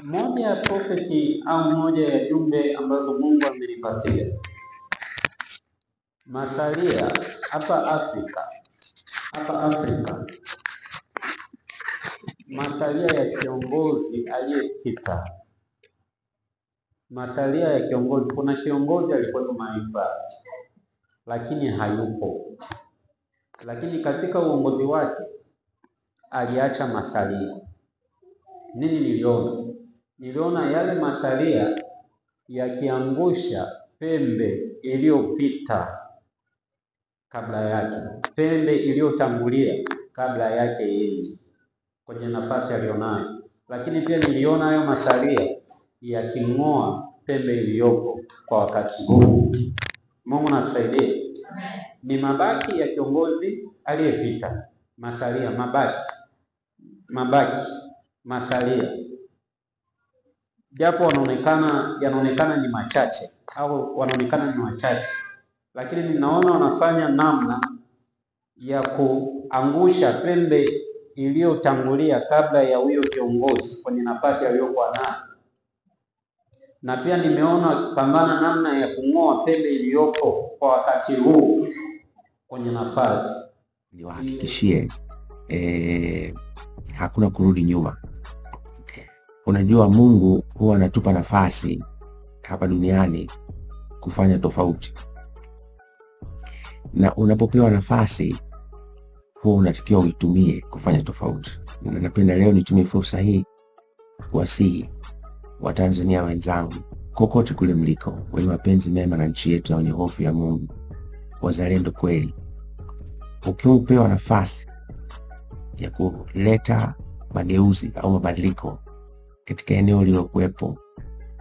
Moja ya prophecy au moja ya jumbe ambazo Mungu amenipatia masalia hapa Afrika, masalia ya kiongozi aliyepita, masalia ya kiongozi. Kuna kiongozi alikuwa Maifai lakini hayupo, lakini katika uongozi wake aliacha masalia. Nini niliona? Niliona yale masalia yakiangusha pembe iliyopita kabla yake, pembe iliyotangulia kabla yake yeye kwenye nafasi alionayo. Lakini pia niliona hayo masalia yaking'oa pembe iliyopo kwa wakati huu. Mungu natusaidie. Ni mabaki ya kiongozi aliyepita, masalia, masalia, japo yanaonekana ni machache au wanaonekana ni wachache, lakini ninaona wanafanya namna ya kuangusha pembe iliyotangulia kabla ya huyo kiongozi kwenye nafasi aliyokuwa nayo. Na pia nimeona pambana namna ya kung'oa pembe iliyopo kwa wakati huu kwenye nafasi. Niwahakikishie hakuna kurudi nyuma. Unajua Mungu huwa anatupa nafasi hapa duniani kufanya tofauti. Na unapopewa nafasi huwa unatakiwa uitumie kufanya tofauti. Na napenda leo nitumie fursa hii kuwasihi Watanzania wenzangu kokote kule mliko, wenye mapenzi mema na nchi yetu na wenye hofu ya Mungu, wazalendo kweli. Ukipewa nafasi ya kuleta mageuzi au mabadiliko katika eneo ulilokuwepo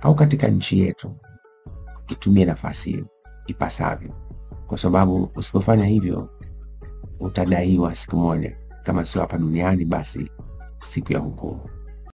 au katika nchi yetu, itumie nafasi hiyo ipasavyo, kwa sababu usipofanya hivyo utadaiwa siku moja, kama sio hapa duniani basi siku ya hukumu.